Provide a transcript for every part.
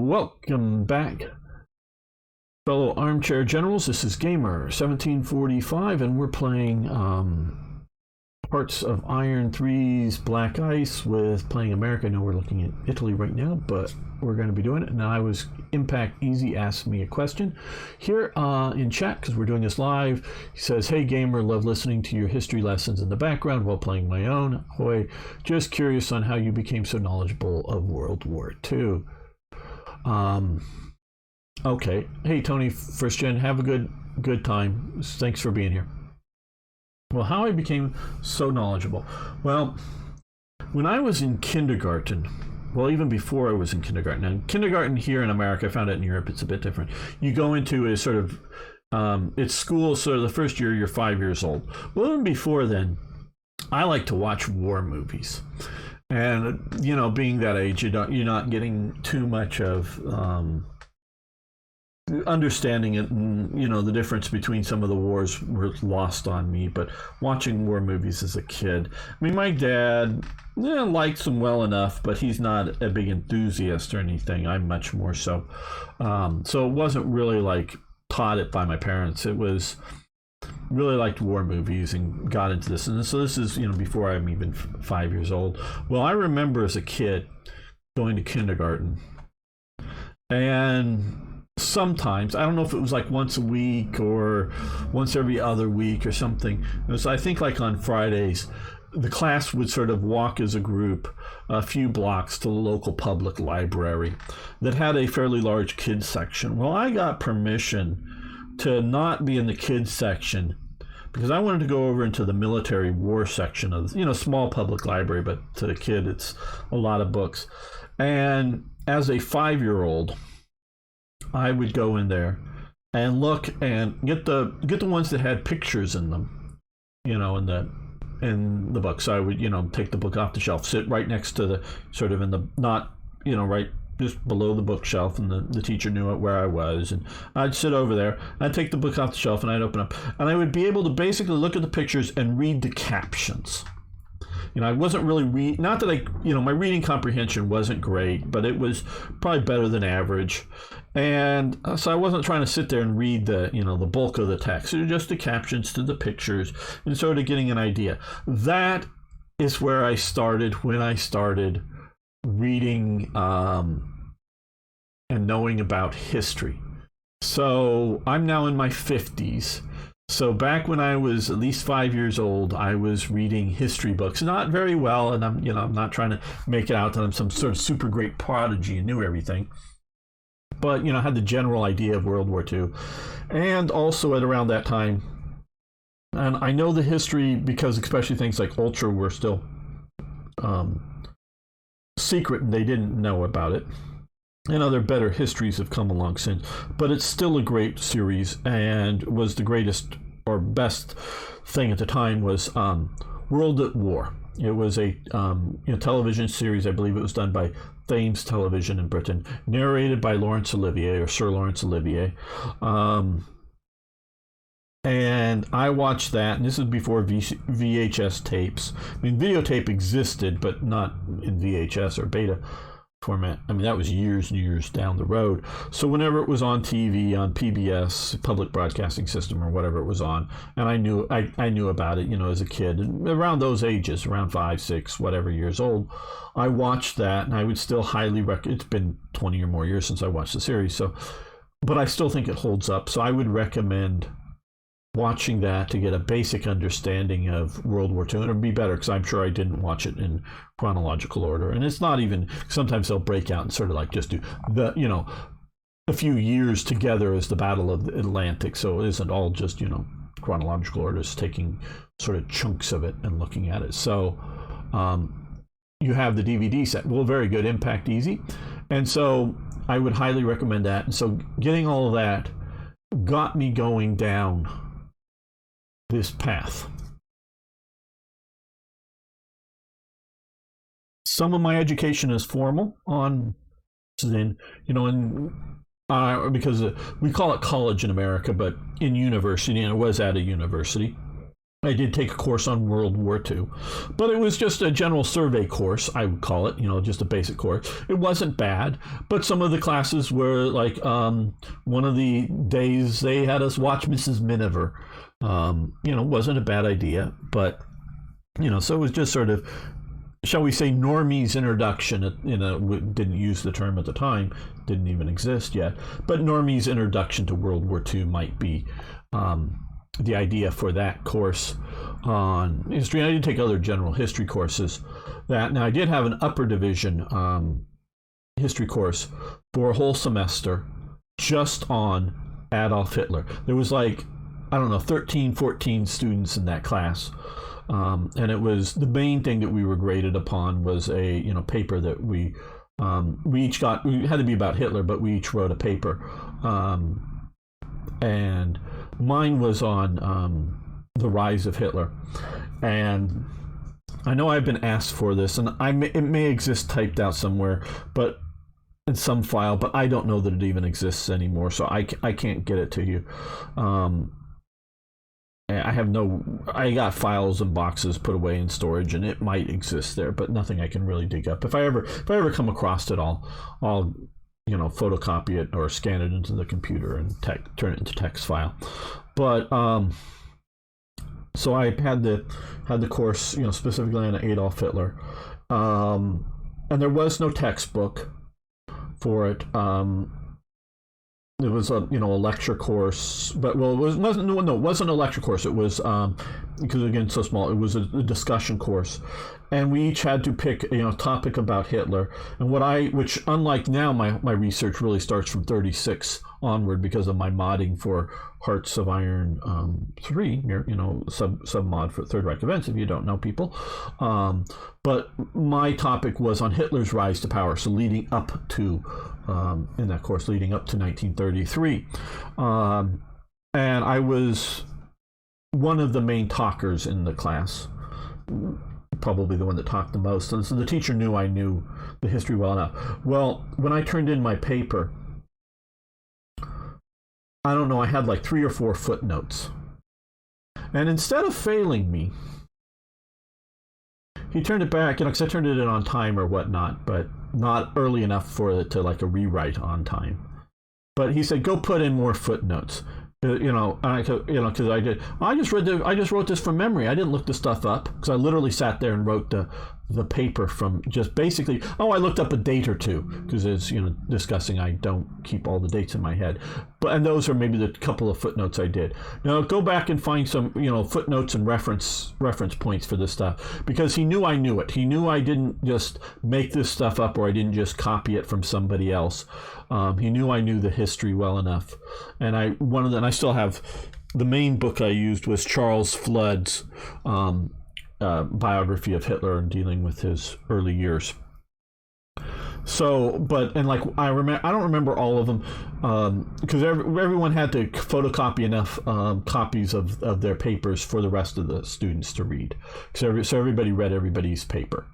Welcome back, fellow armchair generals. This is Gamer 1745, and we're playing parts of Iron 3's Black Ice with playing America. I know we're looking at Italy right now, but we're going to be doing it. And I was Impact Easy asked me a question here in chat because we're doing this live. He says, "Hey Gamer, love listening to your history lessons in the background while playing my own. Hoy, just curious on how you became so knowledgeable of World War II." Okay. Hey Tony, first gen, have a good time. Thanks for being here. Well, how I became so knowledgeable. Well, when I was in kindergarten, well, even before I was in kindergarten. Now, kindergarten here in America, I found out in Europe it's a bit different. You go into a sort of, it's school, so the first year you're 5 years old. Well, even before then, I like to watch war movies. And, you know, being that age, you're not getting too much of understanding it, and, you know, the difference between some of the wars were lost on me. But watching war movies as a kid, I mean, my dad likes them well enough, but he's not a big enthusiast or anything. I'm much more so. So it wasn't really like taught it by my parents. It was really liked war movies and got into this. And so this is, you know, before I'm even 5 years old. Well, I remember as a kid going to kindergarten, and sometimes, I don't know if it was like once a week or once every other week or something. It was, I think, like on Fridays, the class would sort of walk as a group a few blocks to the local public library that had a fairly large kids section. Well, I got permission to not be in the kids section because I wanted to go over into the military war section of, you know, small public library, but to the kid, it's a lot of books. And as a 5-year-old, I would go in there and look and get the ones that had pictures in them, you know, in the book. So I would, you know, take the book off the shelf, sit right next to the sort of in the, not, you know, right just below the bookshelf, and the teacher knew where I was, and I'd sit over there. I'd take the book off the shelf and I'd open up, and I would be able to basically look at the pictures and read the captions. You know, I wasn't really not that my reading comprehension wasn't great, but it was probably better than average. And so I wasn't trying to sit there and read the bulk of the text. It was just the captions to the pictures and sort of getting an idea. That is where I started when I started reading and knowing about history. So I'm now in my 50s. So back when I was at least 5 years old, I was reading history books, not very well, and I'm not trying to make it out that I'm some sort of super great prodigy and knew everything. But, you know, I had the general idea of World War II. And also at around that time, and I know the history because especially things like Ultra were still secret and they didn't know about it. And other better histories have come along since, but it's still a great series, and was the greatest or best thing at the time was World at War. It was a television series. I believe it was done by Thames Television in Britain, narrated by Laurence Olivier, or Sir Laurence Olivier. And I watched that, and this is before VHS tapes. I mean, videotape existed, but not in VHS or beta format. I mean, that was years and years down the road. So whenever it was on TV, on PBS, Public Broadcasting System, or whatever it was on, and I knew about it, you know, as a kid, and around those ages, around 5, 6, whatever years old, I watched that, and I would still highly recommend. It's been 20 or more years since I watched the series, so, but I still think it holds up. So I would recommend watching that to get a basic understanding of World War II. And it'd be better because I'm sure I didn't watch it in chronological order. And it's not even, sometimes they'll break out and sort of like just do the, you know, a few years together as the Battle of the Atlantic. So it isn't all just, you know, chronological order. It's taking sort of chunks of it and looking at it. So you have the DVD set. Well, very good, Impact Easy. And so I would highly recommend that. And so getting all of that got me going down this path. Some of my education is formal on, then, you know, because we call it college in America, but in university, and it was at a university. I did take a course on World War II, but it was just a general survey course, I would call it, just a basic course. It wasn't bad, but some of the classes were like one of the days they had us watch Mrs. Miniver. Wasn't a bad idea, but, so it was just sort of, shall we say, normie's introduction. Didn't use the term at the time, didn't even exist yet, but normie's introduction to World War II might be the idea for that course on history. I did take other general history courses. Now I did have an upper division history course for a whole semester just on Adolf Hitler. There was 13, 14 students in that class. And it was, the main thing that we were graded upon was a paper that we each got. We had to be about Hitler, but we each wrote a paper. And mine was on the rise of Hitler. And I know I've been asked for this, and it may exist typed out somewhere, but in some file, but I don't know that it even exists anymore, so I can't get it to you. I got files and boxes put away in storage, and it might exist there, but nothing I can really dig up. If I ever come across it, I'll photocopy it or scan it into the computer and turn it into text file. But so I had the course, specifically on Adolf Hitler, and there was no textbook for it. It was a lecture course, but it wasn't a lecture course. It was because again it's so small. It was a discussion course, and we each had to pick a topic about Hitler. And which unlike now, my research really starts from 36 onward because of my modding for Hearts of Iron 3, sub mod for Third Reich events. If you don't know, people, but my topic was on Hitler's rise to power, so leading up to. In that course, leading up to 1933. And I was one of the main talkers in the class, probably the one that talked the most. And so the teacher knew I knew the history well enough. Well, when I turned in my paper, I don't know, I had 3 or 4 footnotes. And instead of failing me, he turned it back, because I turned it in on time or whatnot, but not early enough for it to a rewrite on time. But he said, "Go put in more footnotes." Because I just wrote this from memory. I didn't look the stuff up because I literally sat there and wrote the paper from just basically. I looked up a date or two because as discussing, I don't keep all the dates in my head. And those are maybe the couple of footnotes I did. Now go back and find some footnotes and reference points for this stuff because he knew I knew it. He knew I didn't just make this stuff up or I didn't just copy it from somebody else. He knew I knew the history well enough, and I still have the main book I used was Charles Flood's biography of Hitler and dealing with his early years. So, I don't remember all of them because everyone had to photocopy enough copies of their papers for the rest of the students to read. So everybody read everybody's paper.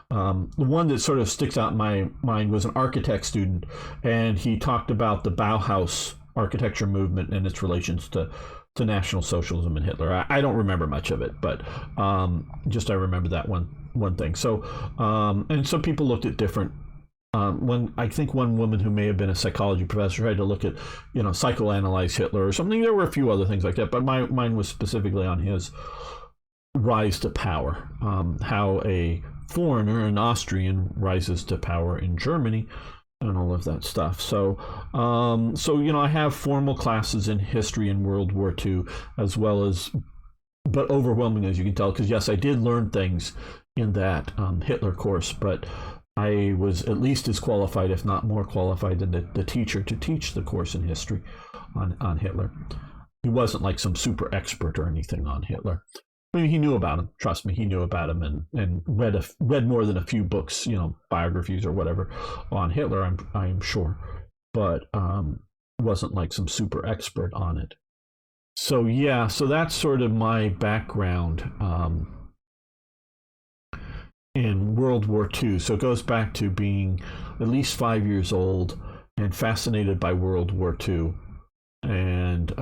The one that sort of sticks out in my mind was an architect student, and he talked about the Bauhaus architecture movement and its relations to National Socialism and Hitler. I don't remember much of it, but just I remember that one thing. So and some people looked at different. I think one woman who may have been a psychology professor tried to look at psychoanalyze Hitler or something. There were a few other things like that, but mine was specifically on his rise to power, how a foreigner, an Austrian, rises to power in Germany, and all of that stuff. So I have formal classes in history in World War II, as well as, but overwhelming as you can tell, because yes, I did learn things in that Hitler course, but I was at least as qualified, if not more qualified, than the teacher to teach the course in history on Hitler. He wasn't some super expert or anything on Hitler. I mean, he knew about him. Trust me, he knew about him, and read more than a few books, biographies or whatever on Hitler. I'm sure, but wasn't some super expert on it. So yeah, so that's sort of my background in World War II. So it goes back to being at least 5 years old and fascinated by World War II, and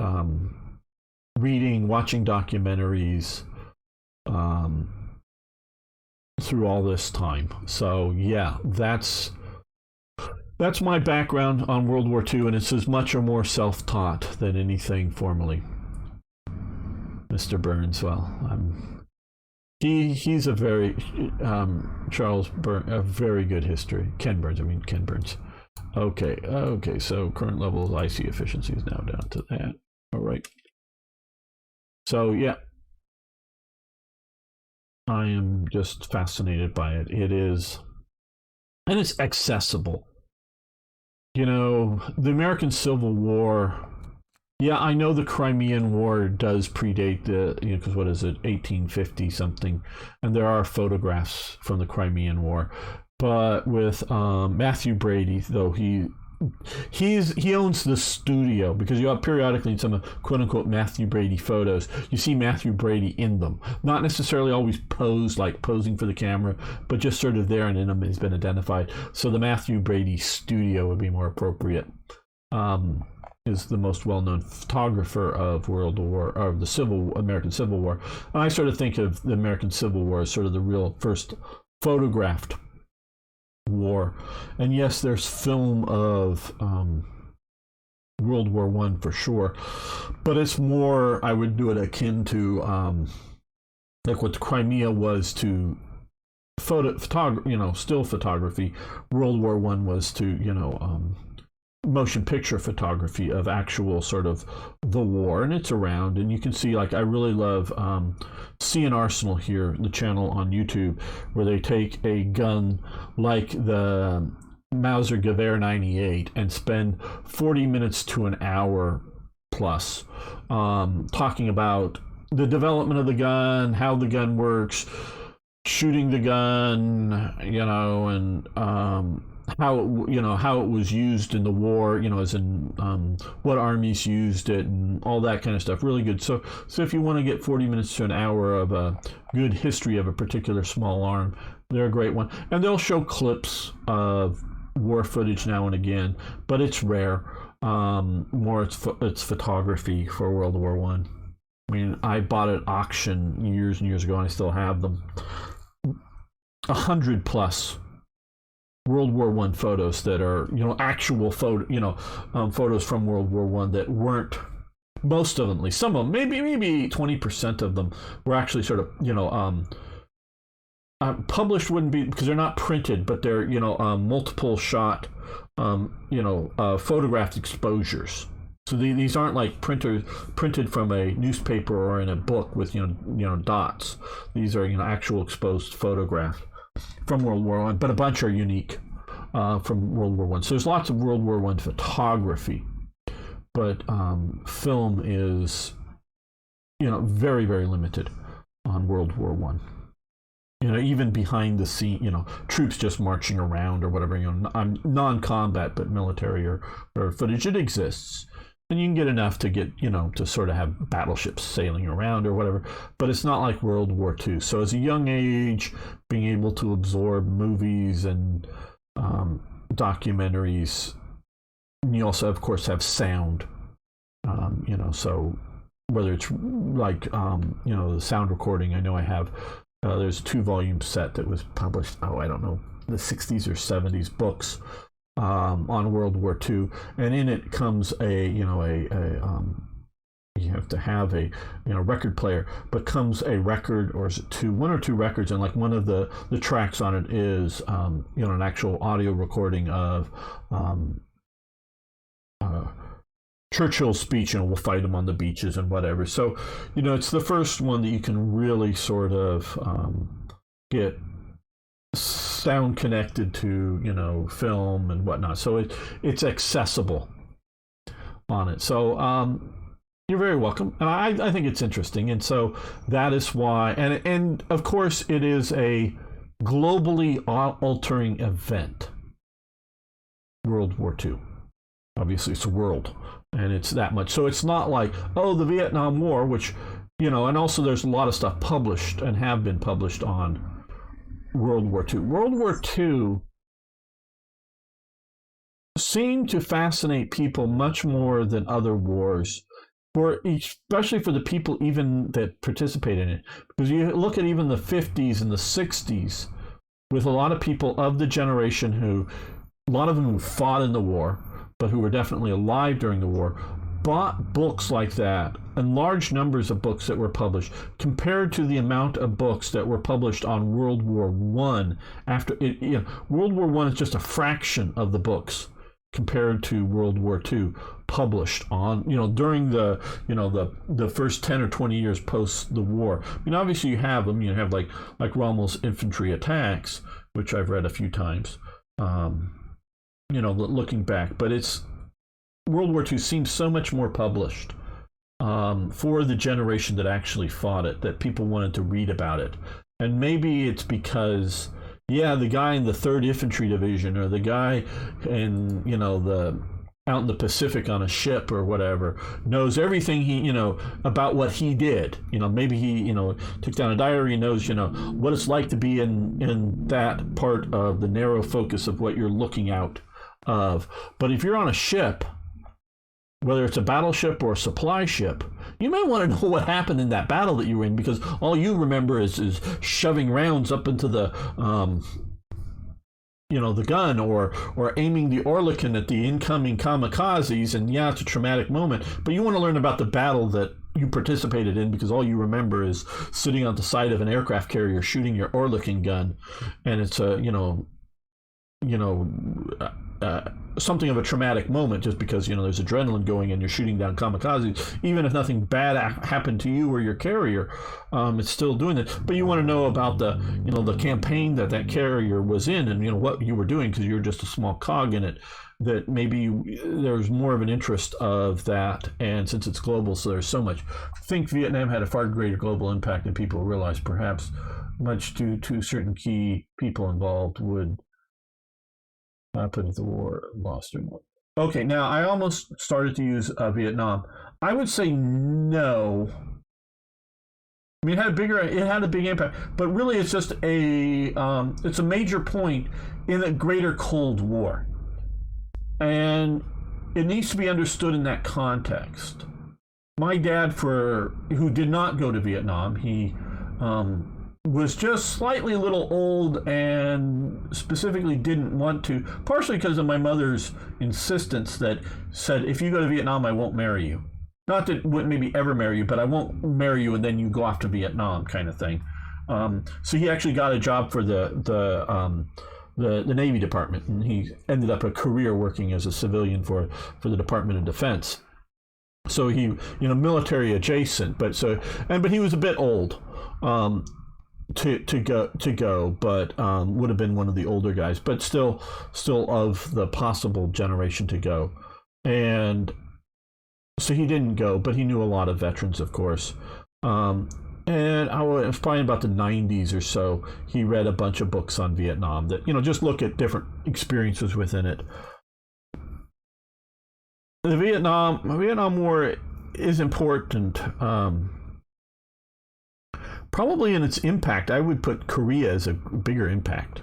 reading, watching documentaries. through all this time. So yeah, that's my background on World War II, and it's as much or more self-taught than anything formally. Mr. Burns, well, he's a very Charles Burns, a very good history. Ken Burns. Okay. So current level of IC efficiency is now down to that. All right. So yeah, I am just fascinated by it. It is, and it's accessible. You know, the American Civil War. Yeah, I know the Crimean War does predate the, because what is it, 1850 something, and there are photographs from the Crimean War. But with Matthew Brady, though he owns the studio, because you have periodically in some quote unquote Matthew Brady photos, you see Matthew Brady in them, not necessarily always posed like posing for the camera, but just sort of there, and in them has been identified. So the Matthew Brady studio would be more appropriate. Is the most well-known photographer of the American Civil War. And I sort of think of the American Civil War as sort of the real first photographed war. And yes, there's film of World War I for sure, but it's more, I would do it akin to like what the Crimea was to still photography. World War I was to, motion picture photography of actual sort of the war, and it's around, and you can see, like, I really love See an Arsenal here, the channel on YouTube, where they take a gun like the Mauser Gewehr 98 and spend 40 minutes to an hour plus talking about the development of the gun, how the gun works, shooting the gun, and how it was used in the war, as in what armies used it and all that kind of stuff. Really good. So if you want to get 40 minutes to an hour of a good history of a particular small arm, they're a great one. And they'll show clips of war footage now and again, but it's rare. More it's photography for World War I. I mean, I bought at auction years and years ago, and I still have them. 100 plus World War I photos that are, actual photos from World War I that weren't, most of them, at least some of them, maybe 20% of them were actually sort of, published wouldn't be, because they're not printed, but they're, multiple shot, photographed exposures. So these aren't like printed from a newspaper or in a book with, dots. These are, actual exposed photographs from World War I, but a bunch are unique from World War I. So there's lots of World War I photography, but film is, very, very limited on World War I. Even behind the scene, troops just marching around or whatever, non-combat but military or footage, it exists. And you can get enough to get, to sort of have battleships sailing around or whatever, but it's not like World War II. So as a young age, being able to absorb movies and documentaries, and you also, of course, have sound, so whether it's like, the sound recording, I know I have, there's a 2-volume set that was published, I don't know, the 60s or 70s books on World War II, and in it comes you have to have a record player, but comes a record, or is it one or two records, and like one of the tracks on it is an actual audio recording of Churchill's speech, we'll fight them on the beaches and whatever. So it's the first one that you can really sort of get sound connected to film and whatnot, so it's accessible on it. So you're very welcome, and I think it's interesting, and so that is why, and of course it is a globally altering event. World War II, obviously it's a world, and it's that much. So it's not like, the Vietnam War, which and also there's a lot of stuff published and have been published on World War II. World War II seemed to fascinate people much more than other wars especially for the people even that participate in it. Because you look at even the 50s and the 60s, with a lot of people of the generation who, a lot of them who fought in the war, but who were definitely alive during the war, bought books like that, and large numbers of books that were published, compared to the amount of books that were published on World War One. After it, World War One is just a fraction of the books compared to World War II published on, during the first 10 or 20 years post the war. I mean, obviously you have them. You have like Rommel's infantry attacks, which I've read a few times. Looking back, but it's World War II seems so much more published for the generation that actually fought it, that people wanted to read about it. And maybe it's because, the guy in the 3rd Infantry Division, or the guy in, out in the Pacific on a ship or whatever, knows everything about what he did. Maybe he, took down a diary, knows, what it's like to be in that part of the narrow focus of what you're looking out of. But if you're on a ship, whether it's a battleship or a supply ship, you may want to know what happened in that battle that you were in, because all you remember is shoving rounds up into the the gun, or aiming the Oerlikon at the incoming kamikazes, and it's a traumatic moment. But you want to learn about the battle that you participated in, because all you remember is sitting on the side of an aircraft carrier shooting your Oerlikon gun, and it's a something of a traumatic moment, just because there's adrenaline going and you're shooting down kamikazes. Even if nothing bad happened to you or your carrier, it's still doing it. But you want to know about the the campaign that carrier was in, and what you were doing, because you're just a small cog in it. That maybe there's more of an interest of that, and since it's global, so there's so much. I think Vietnam had a far greater global impact than people realize, perhaps much due to certain key people involved would happen if the war lost or not. Okay, now I almost started to use Vietnam. I would say no. I mean, it had a big impact, but really it's just it's a major point in a greater Cold War, and it needs to be understood in that context. My dad, who did not go to Vietnam, he was just slightly a little old, and specifically didn't want to, partially because of my mother's insistence that said, if you go to Vietnam, I won't marry you. Not that wouldn't maybe ever marry you, but I won't marry you and then you go off to Vietnam, kind of thing. So he actually got a job for the Navy Department, and he ended up a career working as a civilian for the Department of Defense. So he, military adjacent, but he was a bit old. To go, but would have been one of the older guys, but still of the possible generation to go. And so he didn't go, but he knew a lot of veterans, of course. And it was probably about the 90s or so, he read a bunch of books on Vietnam that, just look at different experiences within it. The Vietnam War is important. Probably in its impact, I would put Korea as a bigger impact,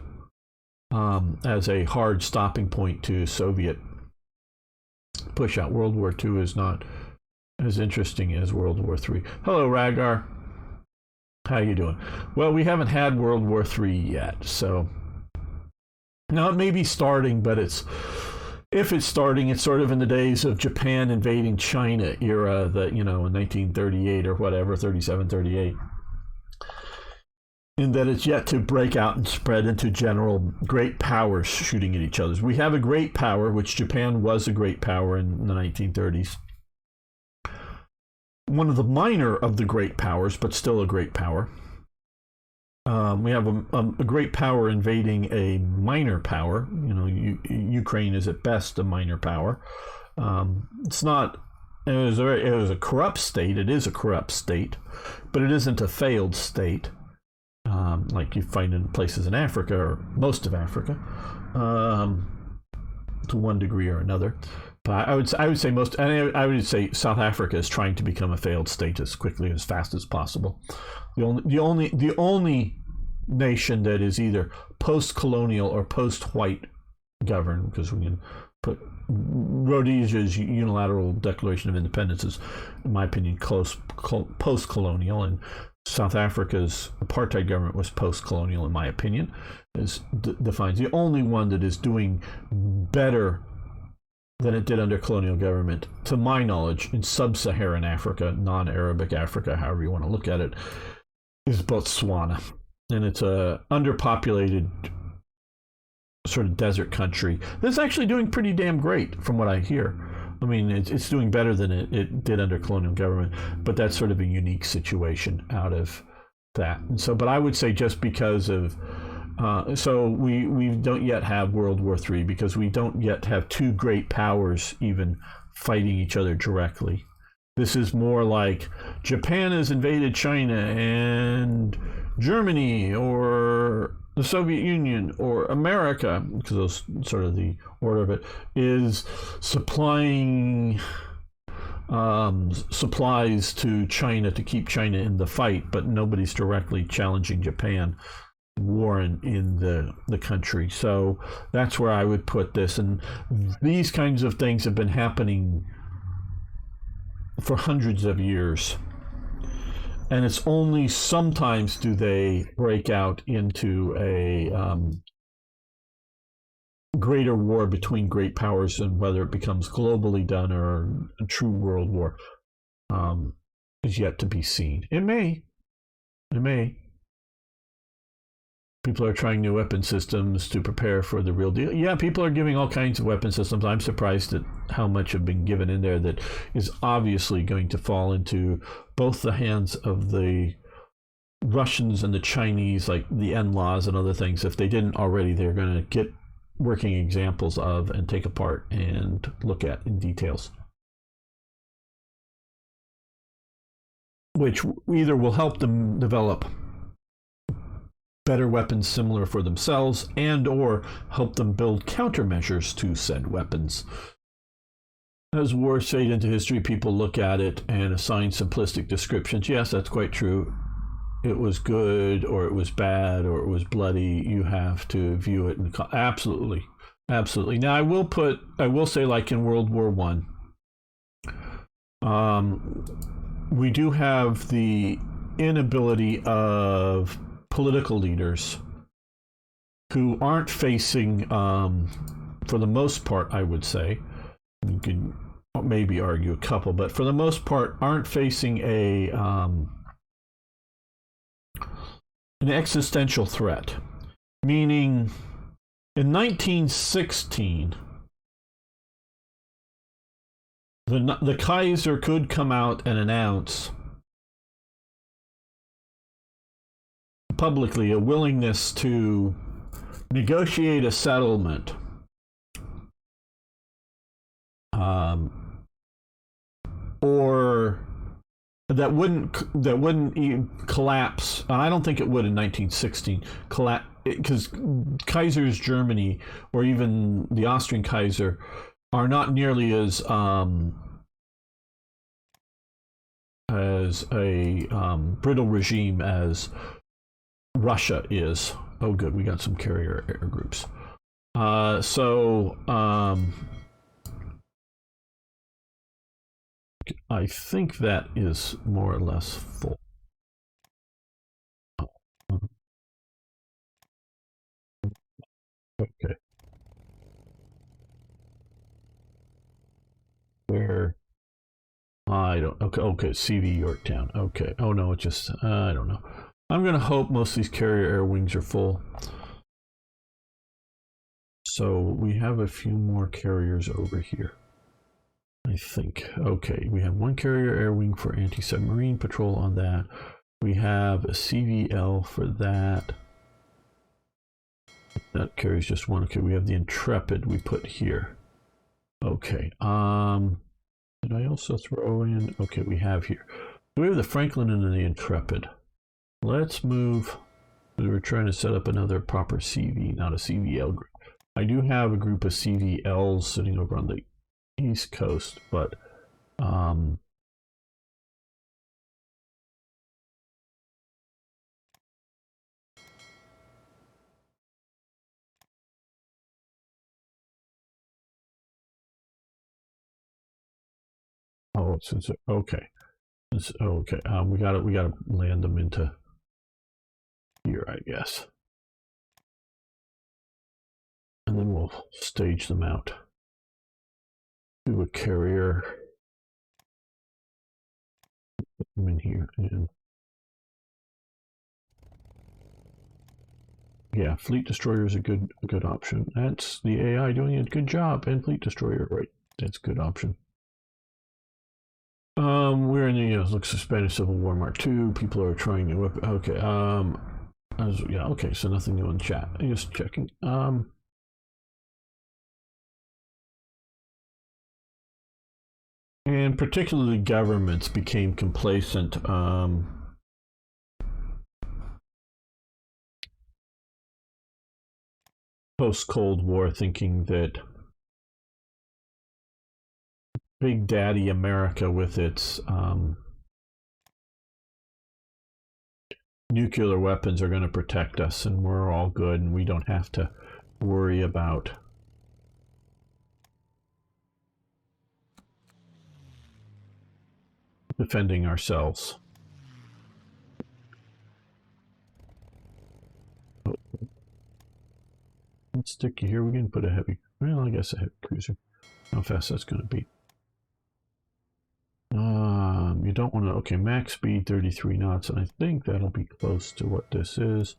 as a hard stopping point to Soviet push out. World War II is not as interesting as World War III. Hello, Ragar. How you doing? Well, we haven't had World War III yet, so now it may be starting, but if it's starting, it's sort of in the days of Japan invading China era, that in 1938 or whatever, 37, 38. In that it's yet to break out and spread into general great powers shooting at each other. We have a great power, which Japan was a great power in the 1930s. One of the minor of the great powers, but still a great power. We have a great power invading a minor power. Ukraine is at best a minor power. It's not. It was a corrupt state. It is a corrupt state, but it isn't a failed state. Like you find in places in Africa, or most of Africa, to one degree or another. But I would say most, and I would say South Africa is trying to become a failed state as quickly, as fast as possible. The only nation that is either post-colonial or post-white governed, because put Rhodesia's unilateral declaration of independence is, in my opinion, post-colonial, and South Africa's apartheid government was post-colonial, in my opinion, is defines the only one that is doing better than it did under colonial government, to my knowledge, in sub-Saharan Africa, non-Arabic Africa, however you want to look at it, is Botswana. And it's a underpopulated sort of desert country that's actually doing pretty damn great from what I hear. I mean, it's doing better than it did under colonial government, but that's sort of a unique situation out of that. And so, but I would say just because of, so we don't yet have World War III, because we don't yet have two great powers even fighting each other directly. This is more like Japan has invaded China, and Germany or the Soviet Union or America, because those sort of the order of it, is supplying supplies to China to keep China in the fight, but nobody's directly challenging Japan war in the country. So that's where I would put this. And these kinds of things have been happening for hundreds of years. And it's only sometimes do they break out into a greater war between great powers, and whether it becomes globally done or a true world war is yet to be seen. It may. People are trying new weapon systems to prepare for the real deal. Yeah, people are giving all kinds of weapon systems. I'm surprised at how much have been given in there that is obviously going to fall into both the hands of the Russians and the Chinese, like the NLAWs and other things. If they didn't already, they're going to get working examples of and take apart and look at in details, which either will help them develop better weapons similar for themselves, and or help them build countermeasures to said weapons. As wars fade into history, people look at it and assign simplistic descriptions. Yes, that's quite true. It was good, or it was bad, or it was bloody. You have to view it in absolutely. Now, I will say, like in World War I, we do have the inability of political leaders who aren't facing, for the most part, I would say, you could maybe argue a couple, but for the most part, aren't facing an existential threat. Meaning, in 1916, the Kaiser could come out and announce publicly a willingness to negotiate a settlement or that wouldn't collapse. I don't think it would in 1916 collapse, because Kaiser's Germany, or even the Austrian Kaiser, are not nearly as a brittle regime as Russia is. Oh, good. We got some carrier air groups. I think that is more or less full. Okay. Where? I don't. Okay. CV Yorktown. Okay. Oh no, it just. I don't know. I'm gonna hope most of these carrier air wings are full. So we have a few more carriers over here, I think. Okay, we have one carrier air wing for anti-submarine patrol on that. We have a CVL for that. That carries just one. Okay, we have the Intrepid we put here. Okay. Did I also throw in? Okay, we have here. We have the Franklin and the Intrepid. Let's move. We're trying to set up another proper CV, not a CVL group. I do have a group of CVLs sitting over on the East Coast, but Oh, since okay, okay. We gotta land them into here, I guess, and then we'll stage them out. Do a carrier. Put them in here, and yeah, fleet destroyer is a good option. That's the AI doing a good job, and fleet destroyer, right? That's a good option. We're in the looks of Spanish Civil War Mark II. People are trying to whip. Okay. Yeah. Okay. So nothing new in chat. Just checking. And particularly governments became complacent. Post-Cold War, thinking that Big Daddy America, with its nuclear weapons, are going to protect us, and we're all good, and we don't have to worry about defending ourselves. Let's stick you here. We can put a heavy, well, I guess a heavy cruiser. How fast that's going to be. You don't want to, okay, max speed 33 knots, and I think that'll be close to what this is.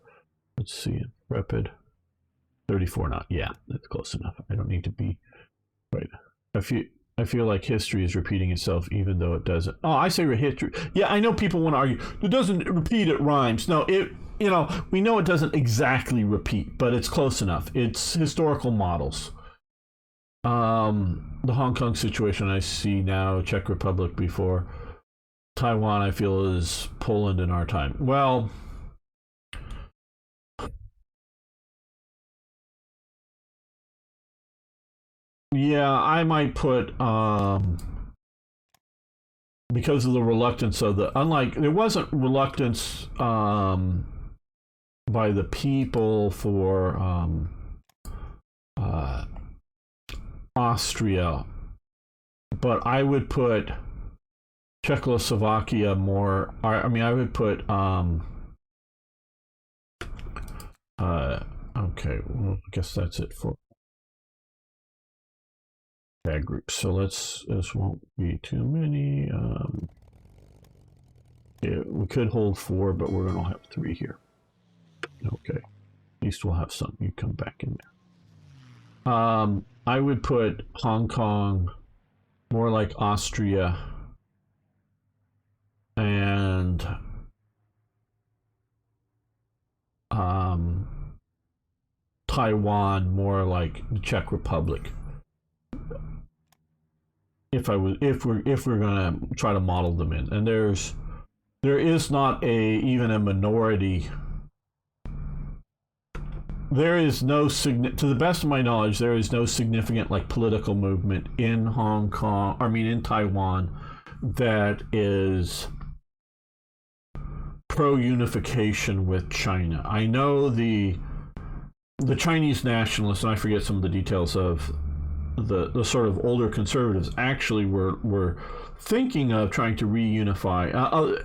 Let's see it, rapid 34 knot. Yeah, that's close enough. I don't need to be, right. I feel like history is repeating itself, even though it doesn't. Oh, I say history. Yeah, I know people want to argue it doesn't repeat, it rhymes. No, we know it doesn't exactly repeat, but it's close enough. It's historical models. The Hong Kong situation I see now, Czech Republic before. Taiwan, I feel, is Poland in our time. Well, yeah, I might put because of the reluctance of there wasn't reluctance by the people for Austria, but I would put Czechoslovakia more. I mean, I would put okay, well, I guess that's it for tag groups. So this won't be too many. Yeah, we could hold 4, but we're gonna have 3 here. Okay, at least we'll have some. You come back in there. I would put Hong Kong more like Austria, and Taiwan more like the Czech Republic. If we're gonna try to model them in, and there is not even a minority. There is no to the best of my knowledge, there is no significant political movement in Hong Kong. I mean, in Taiwan, that is pro-unification with China. I know the Chinese nationalists, and I forget some of the details of the sort of older conservatives, actually were thinking of trying to reunify,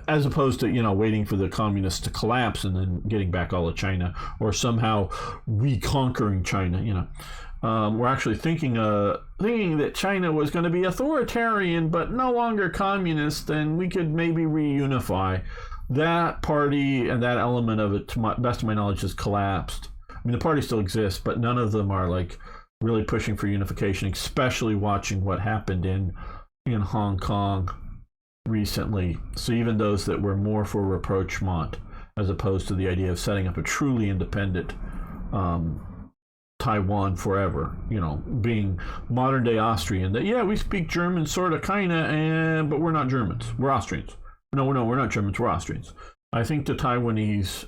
as opposed to waiting for the communists to collapse and then getting back all of China, or somehow reconquering China. We're actually thinking that China was going to be authoritarian but no longer communist, and we could maybe reunify. That party and that element of it, to my best of my knowledge, has collapsed. I mean, the party still exists, but none of them are really pushing for unification, especially watching what happened in Hong Kong recently. So even those that were more for rapprochement, as opposed to the idea of setting up a truly independent Taiwan forever, being modern day Austrian, that we speak German sort of kinda, but we're not Germans, we're Austrians. No, we're not Germans, we're Austrians. I think the Taiwanese,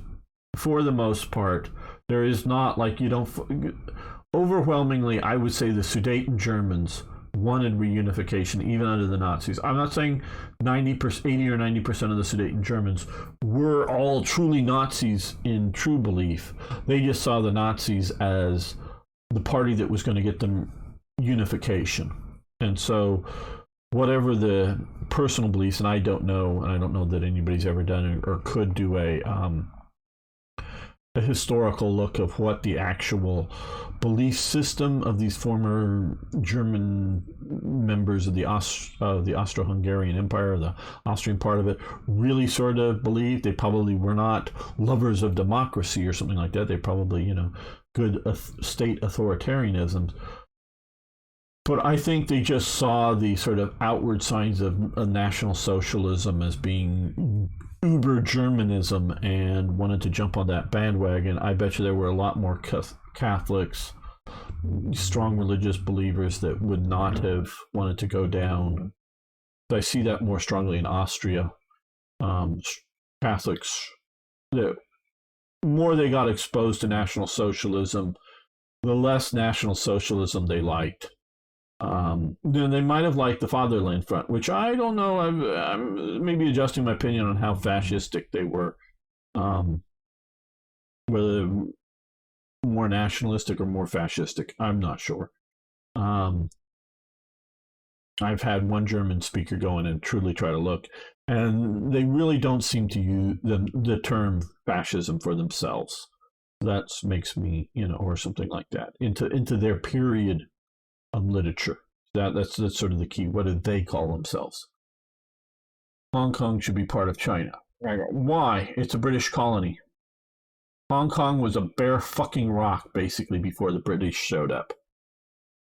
for the most part, there is not overwhelmingly, I would say the Sudeten Germans wanted reunification even under the Nazis. I'm not saying 80 or 90% of the Sudeten Germans were all truly Nazis in true belief. They just saw the Nazis as the party that was going to get them unification. And so whatever the personal beliefs, and I don't know, and I don't know that anybody's ever done or could do a historical look of what the actual belief system of these former German members of the Austro-Hungarian Empire, the Austrian part of it, really sort of believed. They probably were not lovers of democracy or something like that. They probably, good state authoritarianism. But I think they just saw the sort of outward signs of National Socialism as being uber Germanism and wanted to jump on that bandwagon. I bet you there were a lot more Catholics, strong religious believers that would not have wanted to go down. I see that more strongly in Austria. Catholics, the more they got exposed to National Socialism, the less National Socialism they liked. They might have liked the Fatherland Front, which I don't know. I'm maybe adjusting my opinion on how fascistic they were. Whether more nationalistic or more fascistic, I'm not sure. I've had one German speaker go in and truly try to look, and they really don't seem to use the term fascism for themselves. That makes me, or something like that, into their period literature. That's sort of the key. What do they call themselves? Hong Kong should be part of China. Why? It's a British colony. Hong Kong was a bare fucking rock basically before the British showed up,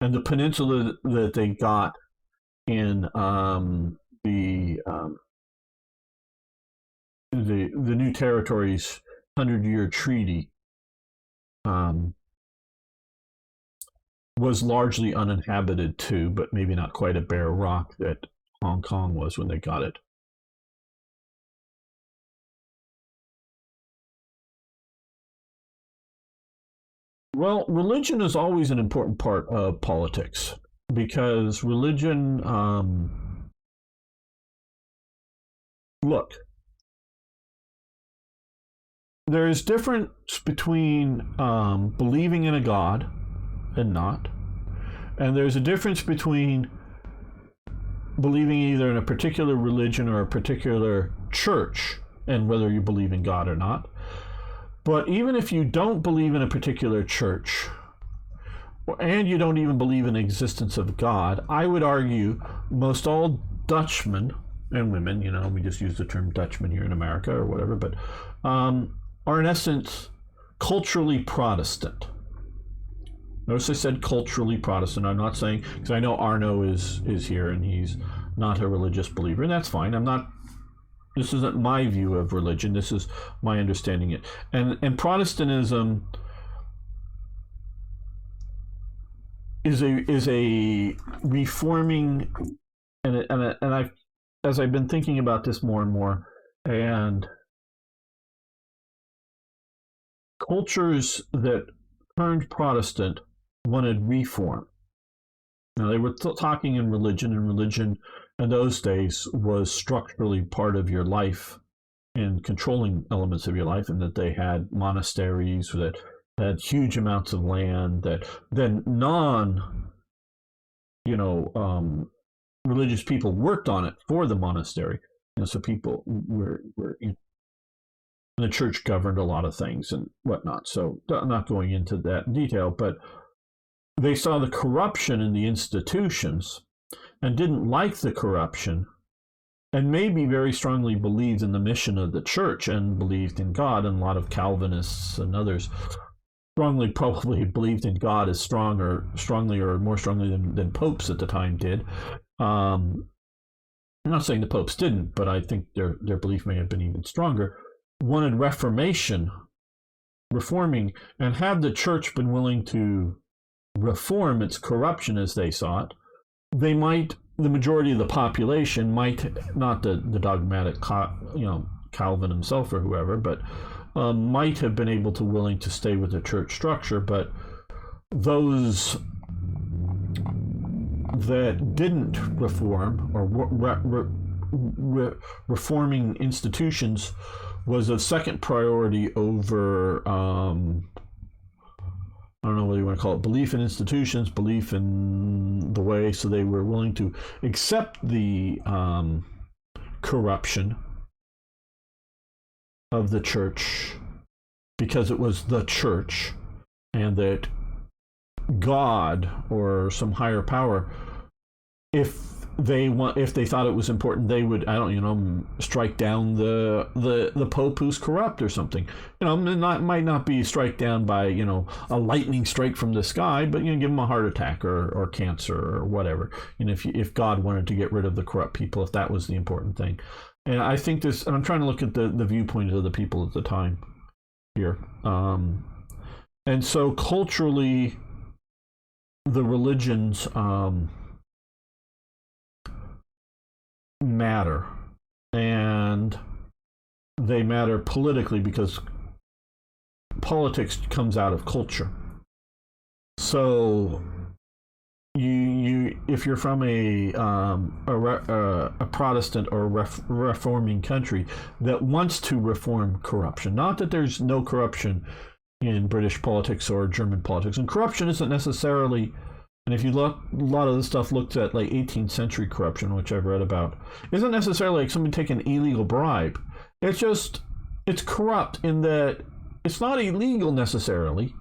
and the peninsula that they got in the New Territories 100-year treaty was largely uninhabited too, but maybe not quite a bare rock that Hong Kong was when they got it. Well, religion is always an important part of politics because religion, look, there's difference between believing in a God and not. And there's a difference between believing either in a particular religion or a particular church and whether you believe in God or not. But even if you don't believe in a particular church and you don't even believe in the existence of God, I would argue most all Dutchmen and women, we just use the term Dutchman here in America or whatever, but are in essence culturally Protestant. Notice I said culturally Protestant. I'm not saying, because I know Arno is here and he's not a religious believer, and that's fine. This isn't my view of religion. This is my understanding it. And Protestantism is a reforming, and I've, as I've been thinking about this more and more, and cultures that turned Protestant wanted reform. Now, they were talking in religion, and religion in those days was structurally part of your life and controlling elements of your life, and that they had monasteries that had huge amounts of land that then religious people worked on it for the monastery. So people were the church governed a lot of things and whatnot. So I'm not going into that detail, but they saw the corruption in the institutions and didn't like the corruption, and maybe very strongly believed in the mission of the church and believed in God. And a lot of Calvinists and others strongly probably believed in God as strongly or more strongly than popes at the time did. I'm not saying the popes didn't, but I think their belief may have been even stronger. Wanted reforming, and had the church been willing to reform its corruption as they saw it, they might, the majority of the population might, not the dogmatic, Calvin himself or whoever, but might have been able to willing to stay with the church structure. But those that didn't reform or reforming institutions was a second priority over I don't know whether you want to call it belief in institutions, belief in the way, so they were willing to accept the corruption of the church because it was the church, and that God or some higher power, if they thought it was important, they would, strike down the Pope who's corrupt or something. It might not be strike down by a lightning strike from the sky, but give them a heart attack or cancer or whatever. If God wanted to get rid of the corrupt people, if that was the important thing. And I think this, and I'm trying to look at the viewpoint of the people at the time here. And so culturally, the religions matter, and they matter politically because politics comes out of culture. So you if you're from a Protestant or reforming country that wants to reform corruption, not that there's no corruption in British politics or German politics, and corruption isn't necessarily, and if you look, a lot of the stuff looked at like 18th century corruption, which I've read about, isn't necessarily like somebody taking an illegal bribe. It's corrupt in that it's not illegal necessarily.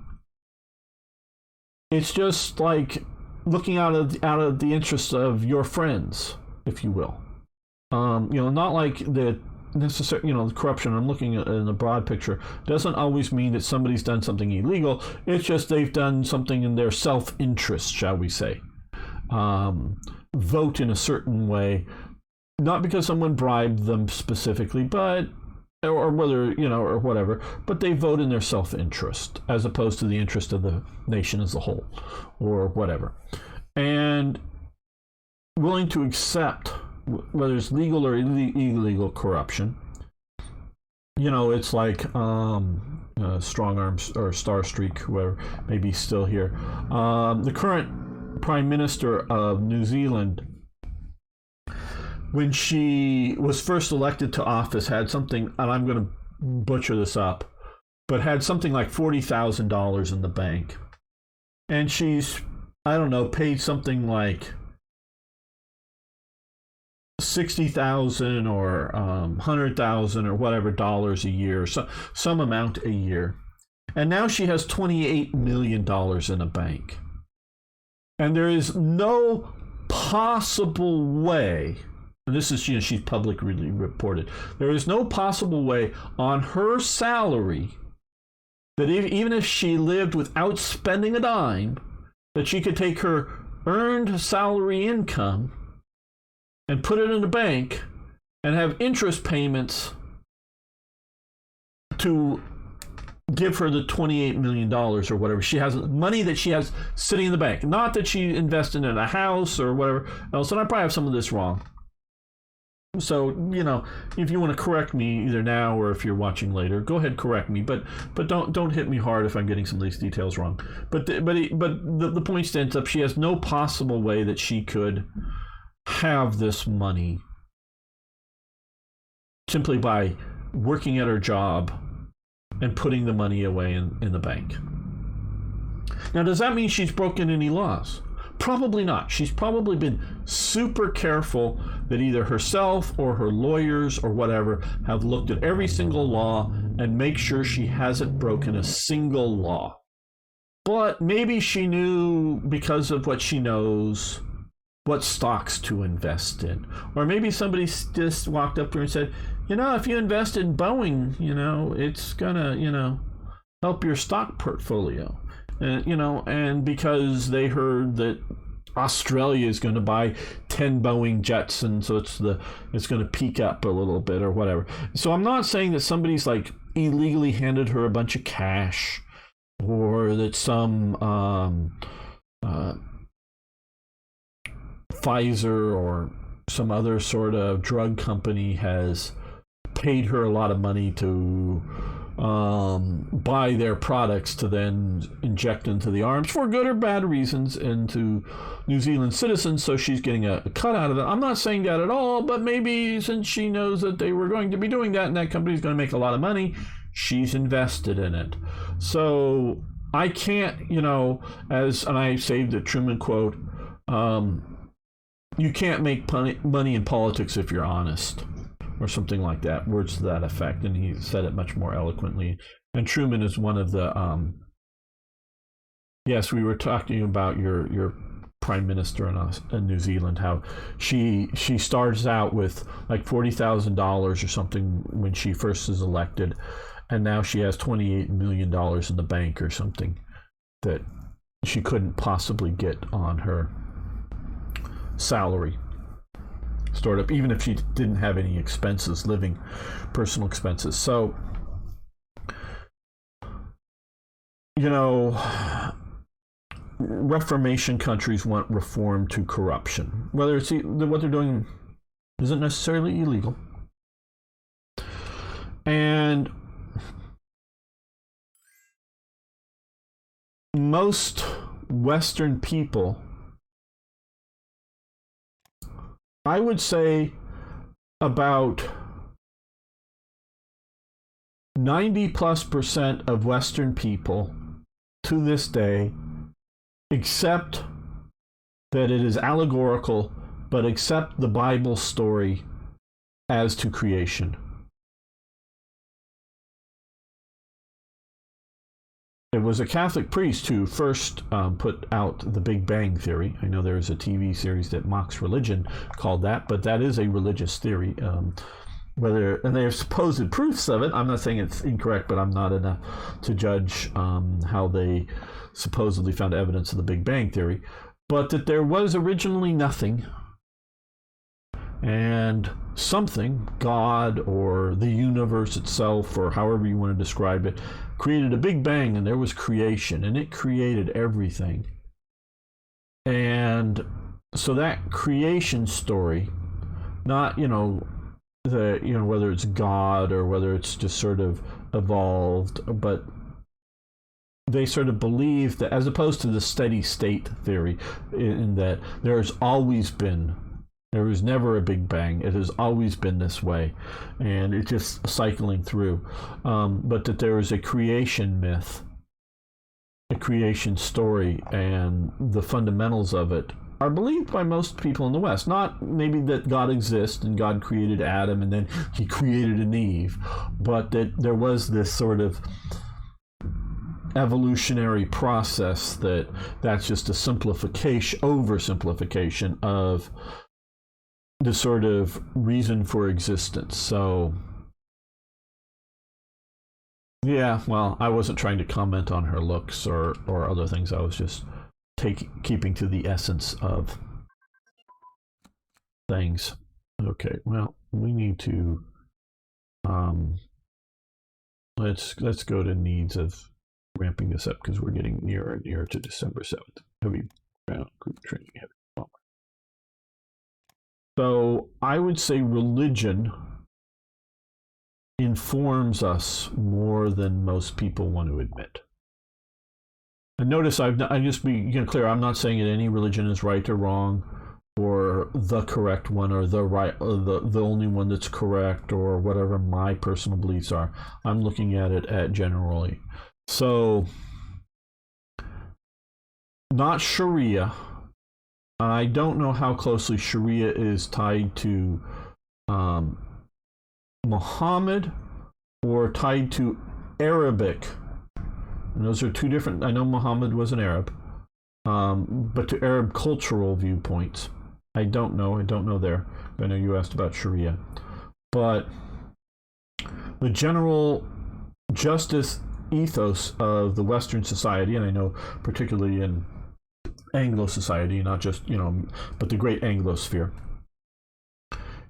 It's just like looking out of the interests of your friends, if you will. Not like the necessary, the corruption I'm looking at in the broad picture doesn't always mean that somebody's done something illegal. It's just they've done something in their self-interest, shall we say. Vote in a certain way, not because someone bribed them specifically, but or whether or whatever, but they vote in their self-interest as opposed to the interest of the nation as a whole, or whatever, and willing to accept whether it's legal or illegal corruption. It's like Strong Arms or Star Streak, whoever may be still here. The current Prime Minister of New Zealand, when she was first elected to office, had something, and I'm going to butcher this up, but had something like $40,000 in the bank. And she's, paid something like $60,000 or $100,000 or whatever dollars a year, so some amount a year, and now she has $28 million in a bank, and there is no possible way, and this is she's publicly reported, there is no possible way on her salary that even if she lived without spending a dime, that she could take her earned salary income and put it in the bank and have interest payments to give her the $28 million or whatever. She has money that she has sitting in the bank. Not that she invested in a house or whatever else. And I probably have some of this wrong. So, if you want to correct me either now or if you're watching later, go ahead, correct me. But don't hit me hard if I'm getting some of these details wrong. But the point stands up. She has no possible way that she could have this money simply by working at her job and putting the money away in the bank. Now, does that mean she's broken any laws? Probably not. She's probably been super careful that either herself or her lawyers or whatever have looked at every single law and make sure she hasn't broken a single law. But maybe she knew, because of what she knows, what stocks to invest in. Or maybe somebody just walked up to her and said, if you invest in Boeing, it's gonna, help your stock portfolio. And because they heard that Australia is going to buy 10 Boeing jets, and so it's going to peak up a little bit or whatever. So I'm not saying that somebody's like illegally handed her a bunch of cash, or that some Pfizer or some other sort of drug company has paid her a lot of money to buy their products to then inject into the arms for good or bad reasons into New Zealand citizens, so she's getting a cut out of that. I'm not saying that at all, but maybe since she knows that they were going to be doing that and that company's going to make a lot of money, she's invested in it. So I can't, and I saved a Truman quote, you can't make money in politics if you're honest, or something like that, words to that effect. And he said it much more eloquently. And Truman is one of the, yes, we were talking about your prime minister in New Zealand, how she starts out with like $40,000 or something when she first is elected, and now she has $28 million in the bank or something that she couldn't possibly get on her salary stored up, even if she didn't have any expenses, personal expenses. So, Reformation countries want reform to corruption. Whether it's what they're doing isn't necessarily illegal. And most Western people, I would say about 90+% of Western people to this day accept that it is allegorical, but accept the Bible story as to creation. It was a Catholic priest who first put out the Big Bang Theory. I know there is a TV series that mocks religion called that, but that is a religious theory. And there are supposed proofs of it. I'm not saying it's incorrect, but I'm not enough to judge how they supposedly found evidence of the Big Bang Theory. But that there was originally nothing, and something, God or the universe itself, or however you want to describe it, created a Big Bang, and there was creation, and it created everything. And so that creation story, not, whether it's God or whether it's just sort of evolved, but they sort of believe that, as opposed to the steady state theory, in that there was never a Big Bang. It has always been this way, and it's just cycling through. But that there is a creation myth, a creation story, and the fundamentals of it are believed by most people in the West. Not maybe that God exists and God created Adam and then he created an Eve, but that there was this sort of evolutionary process that's just a oversimplification of the sort of reason for existence. So, yeah, well, I wasn't trying to comment on her looks or other things. I was just keeping to the essence of things. Okay, well, we need to let's go to needs of ramping this up, because we're getting nearer and nearer to December 7th. Heavy ground group training. So I would say religion informs us more than most people want to admit. And notice I just be clear. I'm not saying that any religion is right or wrong, or the correct one, or the right, or the only one that's correct, or whatever my personal beliefs are. I'm looking at it generally. So, not Sharia. I don't know how closely Sharia is tied to Muhammad or tied to Arabic. And those are two different. I know Muhammad was an Arab, but to Arab cultural viewpoints, I don't know there. I know you asked about Sharia, but the general justice ethos of the Western society, and I know particularly in Anglo society, not just but the great Anglosphere,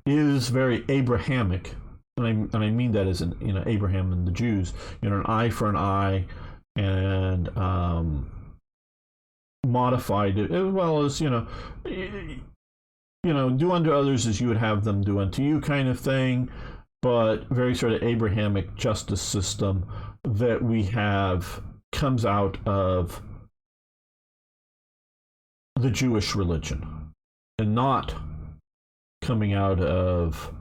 is very Abrahamic, and I mean that as in Abraham and the Jews, an eye for an eye, and modified it, as well as do unto others as you would have them do unto you, kind of thing, but very sort of Abrahamic justice system that we have comes out of the Jewish religion, and not coming out of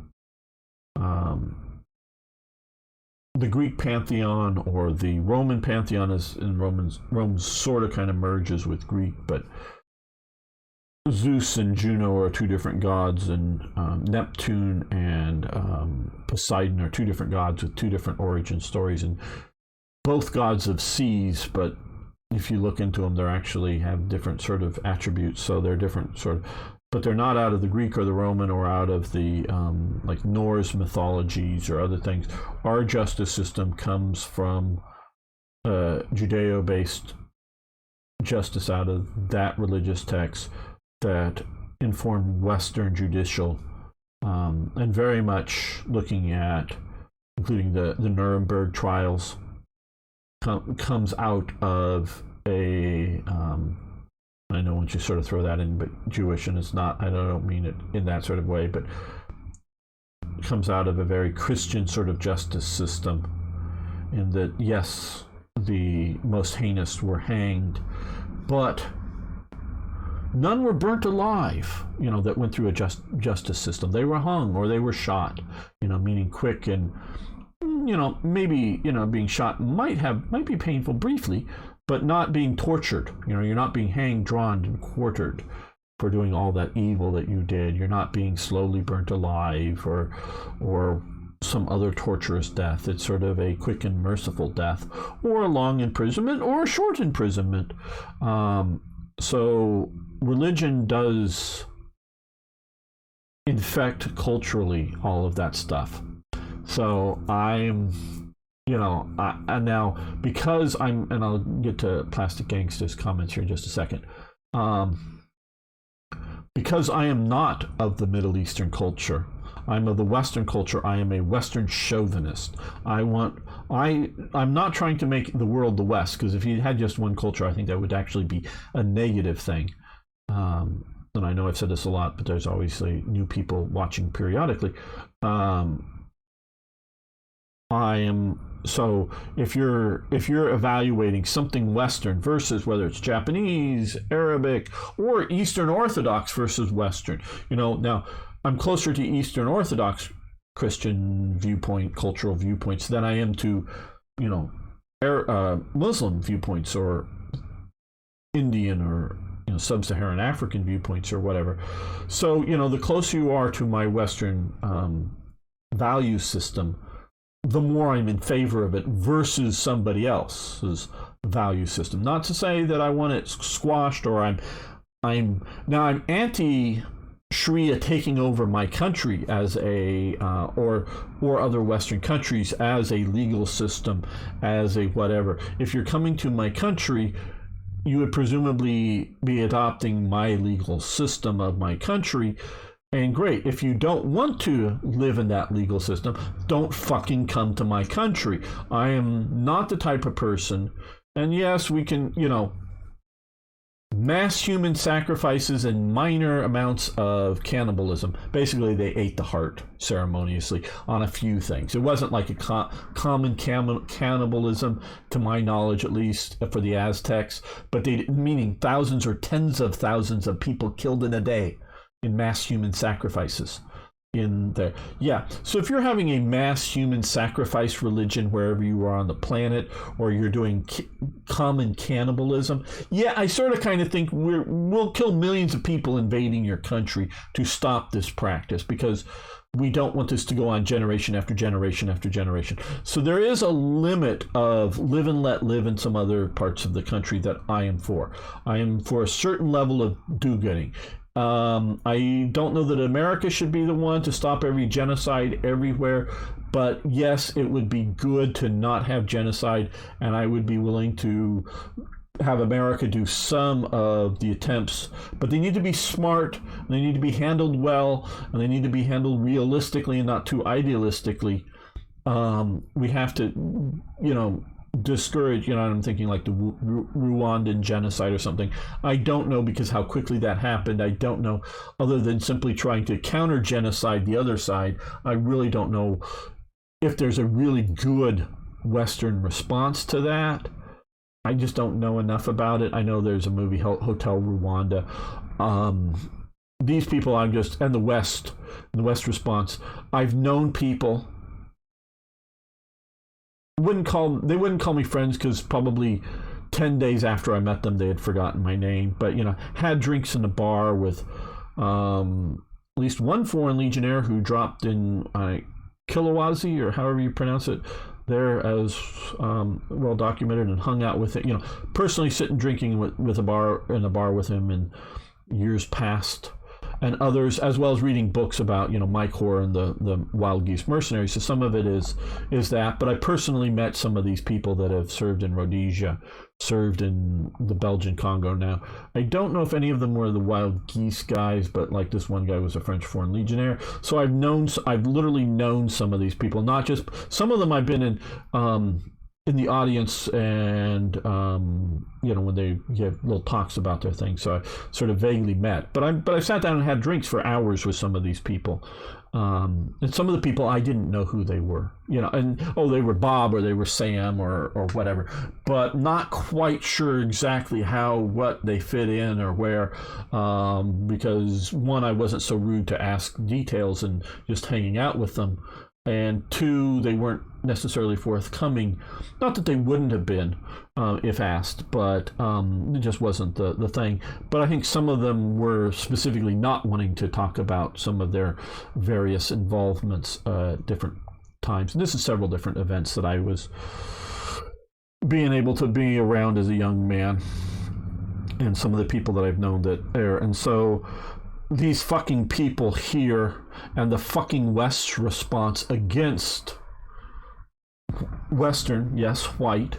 the Greek pantheon or the Roman pantheon is in Rome sort of kind of merges with Greek, but Zeus and Juno are two different gods, and Neptune and Poseidon are two different gods with two different origin stories, and both gods of seas, but if you look into them, they actually have different sort of attributes, so they're different sort of, but they're not out of the Greek or the Roman or out of the like Norse mythologies or other things. Our justice system comes from Judeo-based justice out of that religious text that informed Western judicial, and very much looking at, including the Nuremberg trials, comes out of a, I know once you sort of throw that in, but Jewish, and it's not, I don't mean it in that sort of way, but comes out of a very Christian sort of justice system, in that, yes, the most heinous were hanged, but none were burnt alive, that went through a justice system. They were hung or they were shot, meaning quick, and, maybe, being shot might be painful briefly, but not being tortured. You're not being hanged, drawn, and quartered for doing all that evil that you did. You're not being slowly burnt alive or some other torturous death. It's sort of a quick and merciful death, or a long imprisonment, or a short imprisonment. So religion does infect culturally all of that stuff. So I'm, and now because and I'll get to Plastic Gangster's comments here in just a second. Because I am not of the Middle Eastern culture, I'm of the Western culture. I am a Western chauvinist. I'm not trying to make the world the West, because if you had just one culture, I think that would actually be a negative thing. And I know I've said this a lot, but there's obviously new people watching periodically. So if you're evaluating something Western versus whether it's Japanese, Arabic, or Eastern Orthodox versus Western, now I'm closer to Eastern Orthodox Christian viewpoint, cultural viewpoints, than I am to, Muslim viewpoints, or Indian, or sub-Saharan African viewpoints, or whatever. So the closer you are to my Western value system, the more I'm in favor of it versus somebody else's value system. Not to say that I want it squashed, or I'm anti Sharia taking over my country as a or other Western countries as a legal system, as a whatever. If you're coming to my country, you would presumably be adopting my legal system of my country. And great, if you don't want to live in that legal system, don't fucking come to my country. I am not the type of person, and yes, we can, mass human sacrifices and minor amounts of cannibalism. Basically, they ate the heart ceremoniously on a few things. It wasn't like a common cannibalism, to my knowledge at least, for the Aztecs, but meaning thousands or tens of thousands of people killed in a day in mass human sacrifices in there. Yeah, so if you're having a mass human sacrifice religion wherever you are on the planet, or you're doing common cannibalism, yeah, I sort of kind of think we'll kill millions of people invading your country to stop this practice, because we don't want this to go on generation after generation after generation. So there is a limit of live and let live in some other parts of the country that I am for. I am for a certain level of do-gooding. I don't know that America should be the one to stop every genocide everywhere, but yes, it would be good to not have genocide, and I would be willing to have America do some of the attempts, but they need to be smart, and they need to be handled well, and they need to be handled realistically and not too idealistically. We have to, discourage, I'm thinking like the Rwandan genocide or something. I don't know, because how quickly that happened. I don't know, other than simply trying to counter genocide the other side. I really don't know if there's a really good Western response to that. I just don't know enough about it. I know there's a movie, Hotel Rwanda. These people, and the West response, I've known people they wouldn't call me friends because probably 10 days after I met them, they had forgotten my name. But, had drinks in the bar with at least one foreign legionnaire who dropped in Kilowazi, or however you pronounce it, there, as well documented, and hung out with it. Personally sitting drinking in a bar with him in years past. And others, as well as reading books about, Mike Hoare and the Wild Geese Mercenaries. So some of it is that. But I personally met some of these people that have served in Rhodesia, served in the Belgian Congo now. I don't know if any of them were the Wild Geese guys, but like this one guy was a French Foreign Legionnaire. So I've literally known some of these people. Not just, some of them I've been in the audience, and when they give little talks about their things, so I sort of vaguely met. But I sat down and had drinks for hours with some of these people, and some of the people I didn't know who they were, and they were Bob or they were Sam or whatever, but not quite sure exactly what they fit in or where, because one, I wasn't so rude to ask details and just hanging out with them. And two, they weren't necessarily forthcoming. Not that they wouldn't have been if asked, but it just wasn't the thing. But I think some of them were specifically not wanting to talk about some of their various involvements at different times. And this is several different events that I was being able to be around as a young man, and some of the people that I've known there. And so these fucking people here, and the fucking West's response against Western, yes, white,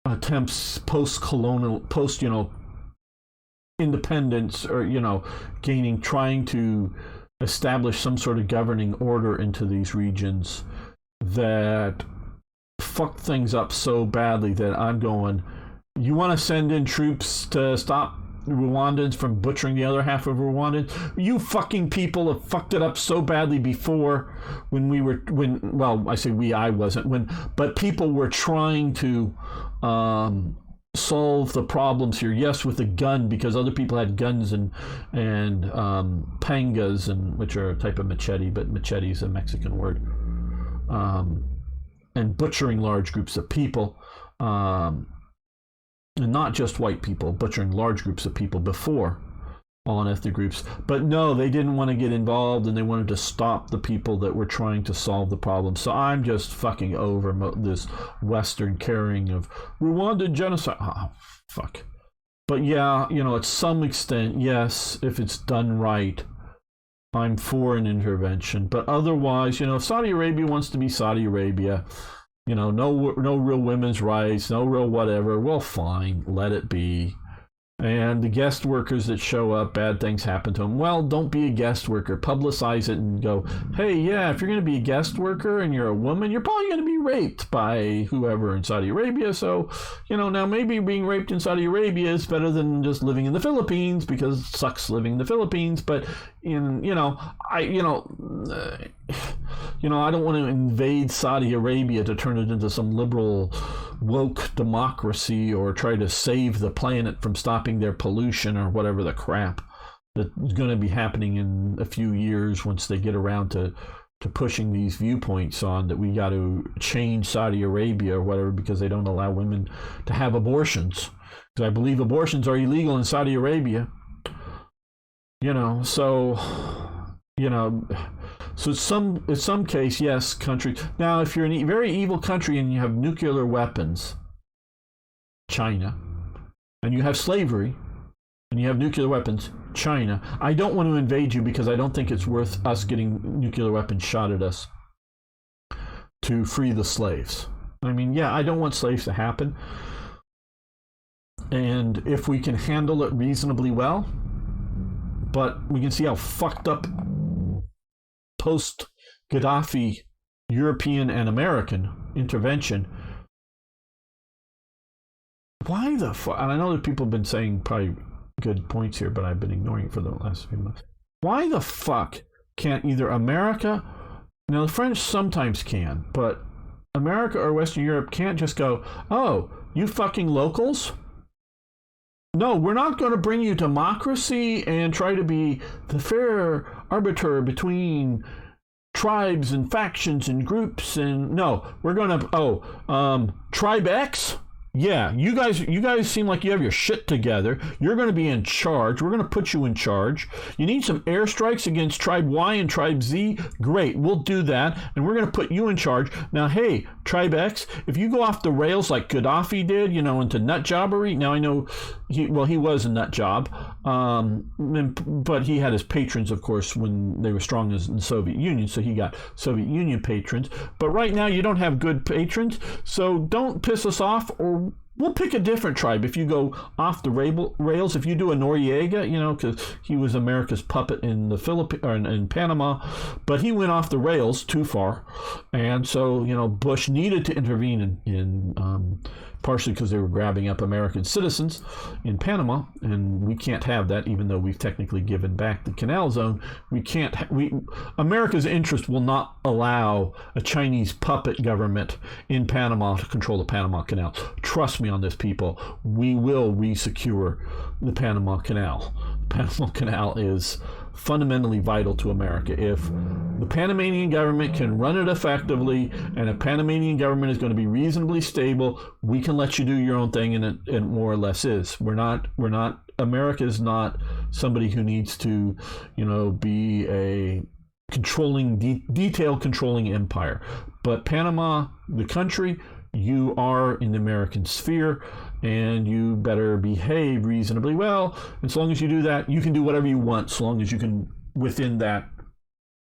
attempts post-colonial, independence, or, trying to establish some sort of governing order into these regions, that fucked things up so badly that I'm going, you want to send in troops to stop Rwandans from butchering the other half of Rwandans? You fucking people have fucked it up so badly before, but people were trying to solve the problems here. Yes, with a gun, because other people had guns and pangas, which are a type of machete, but machete is a Mexican word, and butchering large groups of people. And not just white people, butchering large groups of people before, all in ethnic groups. But no, they didn't want to get involved, and they wanted to stop the people that were trying to solve the problem. So I'm just fucking over this Western carrying of Rwanda genocide. Oh, fuck. But yeah, at some extent, yes, if it's done right, I'm for an intervention. But otherwise, if Saudi Arabia wants to be Saudi Arabia, no real women's rights, no real whatever, well, fine, let it be. And the guest workers that show up, bad things happen to them. Well, don't be a guest worker. Publicize it and go, hey, yeah, if you're going to be a guest worker and you're a woman, you're probably going to be raped by whoever in Saudi Arabia. So, now maybe being raped in Saudi Arabia is better than just living in the Philippines, because it sucks living in the Philippines. But I don't want to invade Saudi Arabia to turn it into some liberal woke democracy, or try to save the planet from stopping their pollution, or whatever the crap that's going to be happening in a few years once they get around to pushing these viewpoints on that we got to change Saudi Arabia or whatever, because they don't allow women to have abortions. Because I believe abortions are illegal in Saudi Arabia. So in some case, yes, countries. Now, if you're in a very evil country and you have nuclear weapons, China, and you have slavery, and you have nuclear weapons, China, I don't want to invade you, because I don't think it's worth us getting nuclear weapons shot at us to free the slaves. I mean, yeah, I don't want slaves to happen. And if we can handle it reasonably well, but we can see how fucked up post-Gaddafi European and American intervention. Why the fuck? And I know that people have been saying probably good points here, but I've been ignoring it for the last few months. Why the fuck can't either America, the French sometimes can, but America or Western Europe can't just go, oh, you fucking locals? No, we're not going to bring you democracy and try to be the fair arbiter between tribes and factions and groups, and no, we're going to Tribe X. Yeah, you guys seem like you have your shit together. You're going to be in charge. We're going to put you in charge. You need some airstrikes against Tribe Y and Tribe Z. Great, we'll do that, and we're going to put you in charge. Now, hey, Tribe X, if you go off the rails like Gaddafi did, into nut jobbery. Now I know he was a nut job, but he had his patrons, of course, when they were strong in the Soviet Union, so he got Soviet Union patrons. But right now, you don't have good patrons, so don't piss us off, or we'll pick a different tribe if you go off the rails. If you do a Noriega, because he was America's puppet in the Philippines or in Panama, but he went off the rails too far, and so Bush needed to intervene in partially because they were grabbing up American citizens in Panama, and we can't have that, even though we've technically given back the canal zone. America's interest will not allow a Chinese puppet government in Panama to control the Panama Canal. Trust me on this, people. We will resecure the Panama Canal. The Panama Canal is fundamentally vital to America. If the Panamanian government can run it effectively, and a Panamanian government is going to be reasonably stable, we can let you do your own thing, and it more or less is. America is not somebody who needs to, be a detail controlling empire. But Panama, the country, you are in the American sphere, and you better behave reasonably well. As long as you do that, you can do whatever you want, so long as you can within that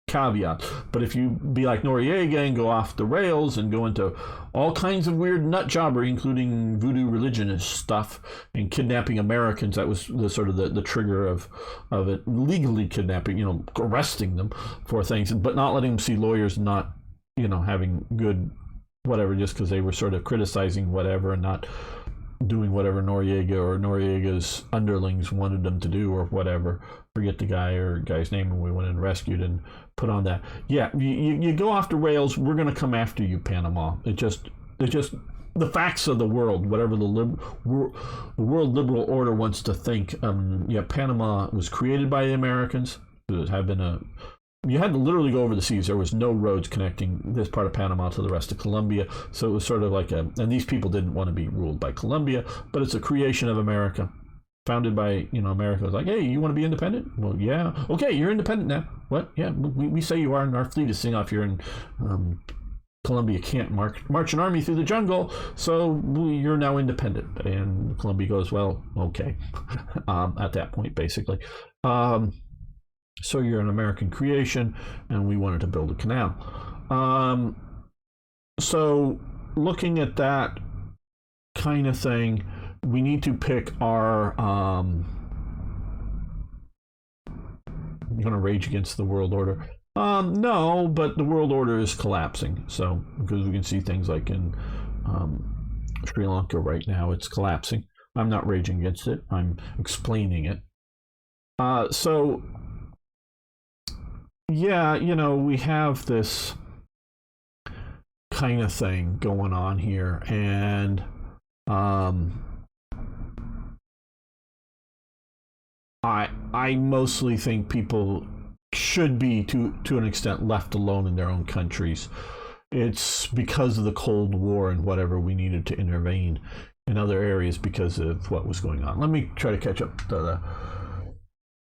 caveat. But if you be like Noriega and go off the rails and go into all kinds of weird nut jobbery, including voodoo religionist stuff and kidnapping Americans, that was the trigger of it, legally kidnapping, arresting them for things, but not letting them see lawyers, not having good whatever, just because they were sort of criticizing whatever and not doing whatever Noriega or Noriega's underlings wanted them to do or whatever. Forget the guy's name, and we went and rescued and put on that. Yeah, you go off the rails, we're going to come after you, Panama. It's just the facts of the world, whatever the world liberal order wants to think. Panama was created by the Americans. You had to literally go over the seas. There was no roads connecting this part of Panama to the rest of Colombia. So it was sort of like and these people didn't want to be ruled by Colombia, but it's a creation of America, founded by, America. Was like, hey, you want to be independent? Well, yeah. Okay, you're independent now. What? Yeah, we say you are, and our fleet is sitting off here in Colombia can't march an army through the jungle, so you're now independent. And Colombia goes, well, okay, at that point, basically. So you're an American creation, and we wanted to build a canal. So looking at that kind of thing, we need to pick our... You're going to rage against the world order? No, but the world order is collapsing. So, because we can see things like in Sri Lanka right now, it's collapsing. I'm not raging against it. I'm explaining it. Yeah, we have this kind of thing going on here, and I mostly think people should be, to an extent, left alone in their own countries. It's because of the Cold War and whatever, we needed to intervene in other areas because of what was going on. Let me try to catch up to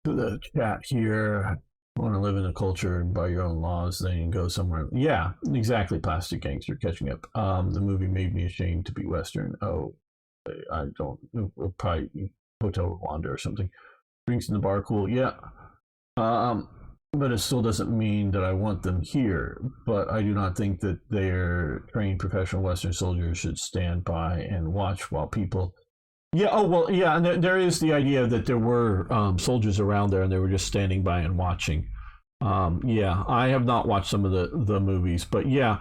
the chat here. Want to live in a culture and by your own laws, then you go somewhere. Yeah, exactly. Plastic Gangster, catching up. The movie made me ashamed to be Western. Oh, I don't. Probably Hotel Rwanda or something. Drinks in the bar, cool. Yeah. But it still doesn't mean that I want them here. But I do not think that their trained professional Western soldiers should stand by and watch while people... Yeah, oh, well, yeah, and there is the idea that there were soldiers around there and they were just standing by and watching. Yeah, I have not watched some of the movies, but yeah,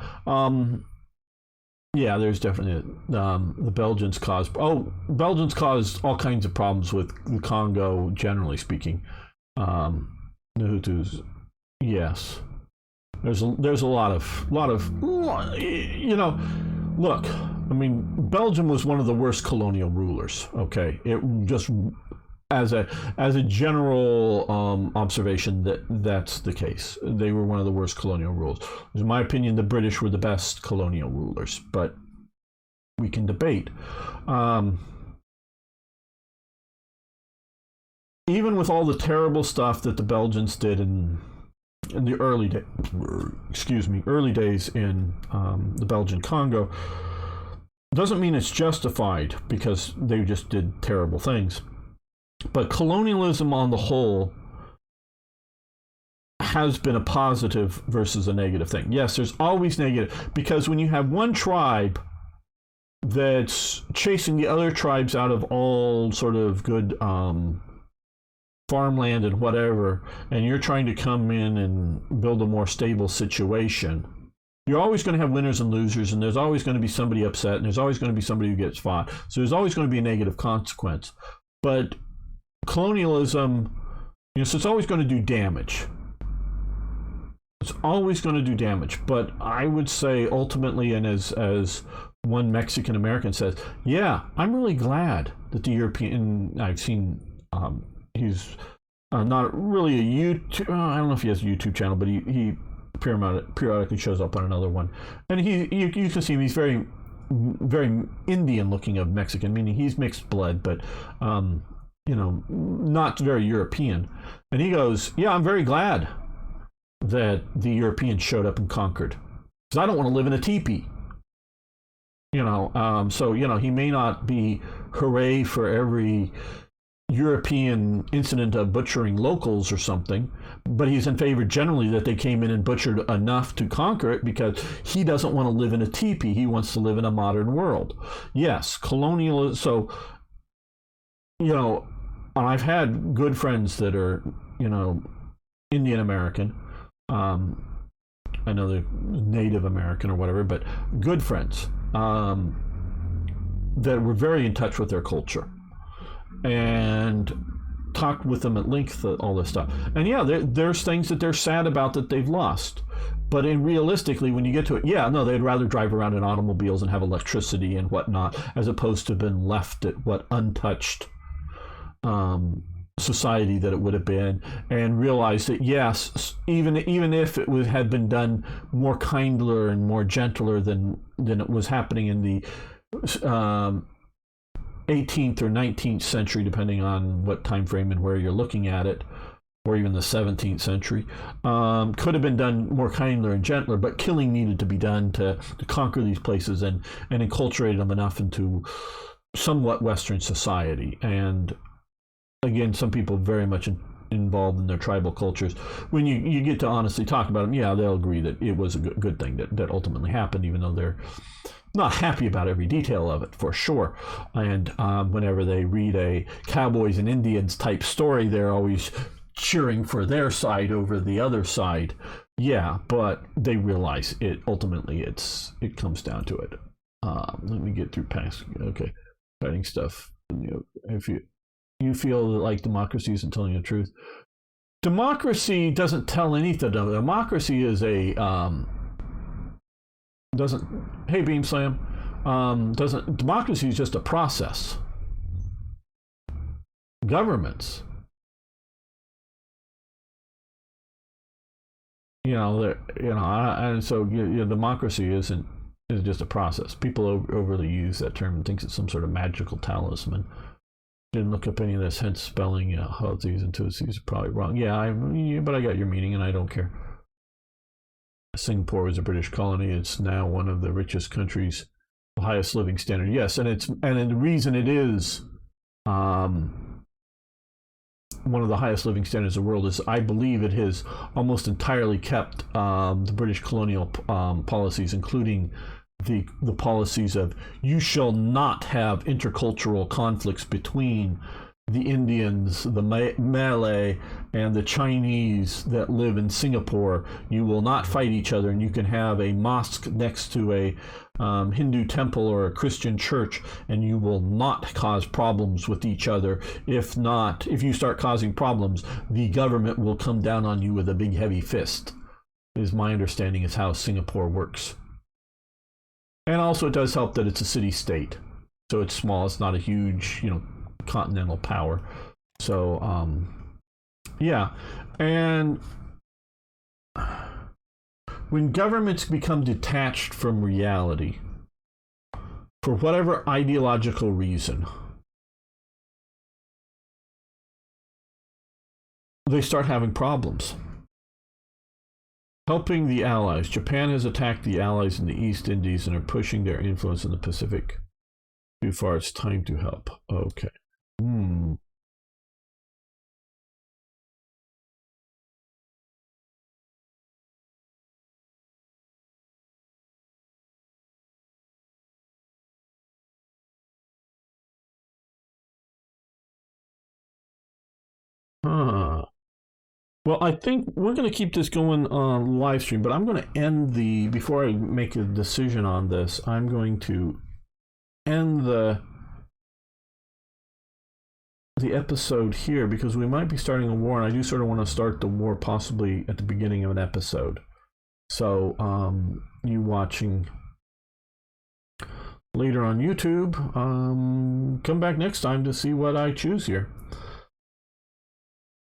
there's definitely the Belgians caused all kinds of problems with the Congo, generally speaking. The Hutus, yes. There's a lot of look, I mean, Belgium was one of the worst colonial rulers, okay? It just as a general observation, that's the case. They were one of the worst colonial rulers. In my opinion, the British were the best colonial rulers, but we can debate. Even with all the terrible stuff that the Belgians did in the early days in the Belgian Congo, doesn't mean it's justified, because they just did terrible things. But colonialism on the whole has been a positive versus a negative thing. Yes, there's always negative, because when you have one tribe that's chasing the other tribes out of all sort of good farmland and whatever, and you're trying to come in and build a more stable situation, you're always going to have winners and losers, and there's always going to be somebody upset, and there's always going to be somebody who gets fought. So there's always going to be a negative consequence. But colonialism, so it's always going to do damage. It's always going to do damage. But I would say ultimately, and as one Mexican American says, yeah, I'm really glad that the European, I've seen, he's not really a YouTube, I don't know if he has a YouTube channel, but he periodically shows up on another one. And you can see him, he's very, very Indian looking of Mexican, meaning he's mixed blood, but, not very European. And he goes, yeah, I'm very glad that the Europeans showed up and conquered, because I don't want to live in a teepee. So, he may not be hooray for every European incident of butchering locals or something, but he's in favor generally that they came in and butchered enough to conquer it, because he doesn't want to live in a teepee. He wants to live in a modern world. Yes, colonialism. So, I've had good friends that are, Indian American. I know they're Native American or whatever, but good friends that were very in touch with their culture, and talked with them at length, all this stuff. And yeah, there's things that they're sad about that they've lost. But realistically, when you get to it, they'd rather drive around in automobiles and have electricity and whatnot, as opposed to been left at what untouched society that it would have been, and realize that yes, even if it had been done more kindler and more gentler than it was happening in the 18th or 19th century, depending on what time frame and where you're looking at it, or even the 17th century, could have been done more kindler and gentler, but killing needed to be done to conquer these places and enculturate them enough into somewhat Western society. And again, some people very much involved in their tribal cultures. When you get to honestly talk about them, they'll agree that it was a good thing that ultimately happened, even though they're not happy about every detail of it, for sure. And whenever they read a cowboys and Indians type story, they're always cheering for their side over the other side. Yeah, but they realize it ultimately it comes down to it. Let me get through past. Okay, fighting stuff. If you feel like democracy isn't telling the truth, democracy doesn't tell anything. Democracy is hey Beam Slam, democracy is just a process. Governments, and so democracy is just a process. People overly use that term and thinks it's some sort of magical talisman. Didn't look up any of this, hence spelling Hutsies and Tutsis are probably wrong. But I got your meaning, and I don't care. Singapore was a British colony. It's now one of the richest countries, the highest living standard. Yes, and the reason it is one of the highest living standards in the world is I believe it has almost entirely kept the British colonial policies, including the policies of you shall not have intercultural conflicts between the Indians, the Malay, and the Chinese that live in Singapore. You will not fight each other, and you can have a mosque next to a Hindu temple or a Christian church, and you will not cause problems with each other. If you start causing problems, the government will come down on you with a big heavy fist, is my understanding is how Singapore works. And also it does help that it's a city-state. So it's small, it's not a huge, continental power. So, yeah. And when governments become detached from reality, for whatever ideological reason, they start having problems. Helping the Allies. Japan has attacked the Allies in the East Indies and are pushing their influence in the Pacific too far. It's time to help. Okay. Huh. Well, I think we're going to keep this going on live stream, but I'm going to end before I make a decision on this, I'm going to end the episode here because we might be starting a war, and I do sort of want to start the war possibly at the beginning of an episode. So, you watching later on YouTube, come back next time to see what I choose here.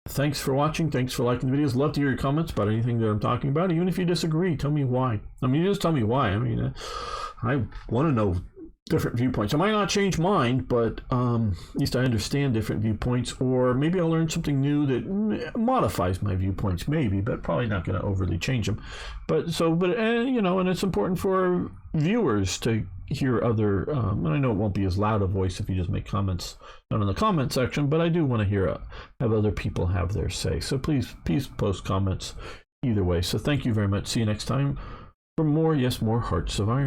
Thanks for watching. Thanks for liking the videos. Love to hear your comments about anything that I'm talking about. Even if you disagree, tell me why. I mean, just tell me why. I mean, I want to know different viewpoints. I might not change mine, but at least I understand different viewpoints, or maybe I'll learn something new that modifies my viewpoints, maybe, but probably not going to overly change them. But and it's important for viewers to hear other, and I know it won't be as loud a voice if you just make comments down in the comment section, but I do want to have other people have their say. So please post comments either way. So thank you very much. See you next time for more Hearts of Iron.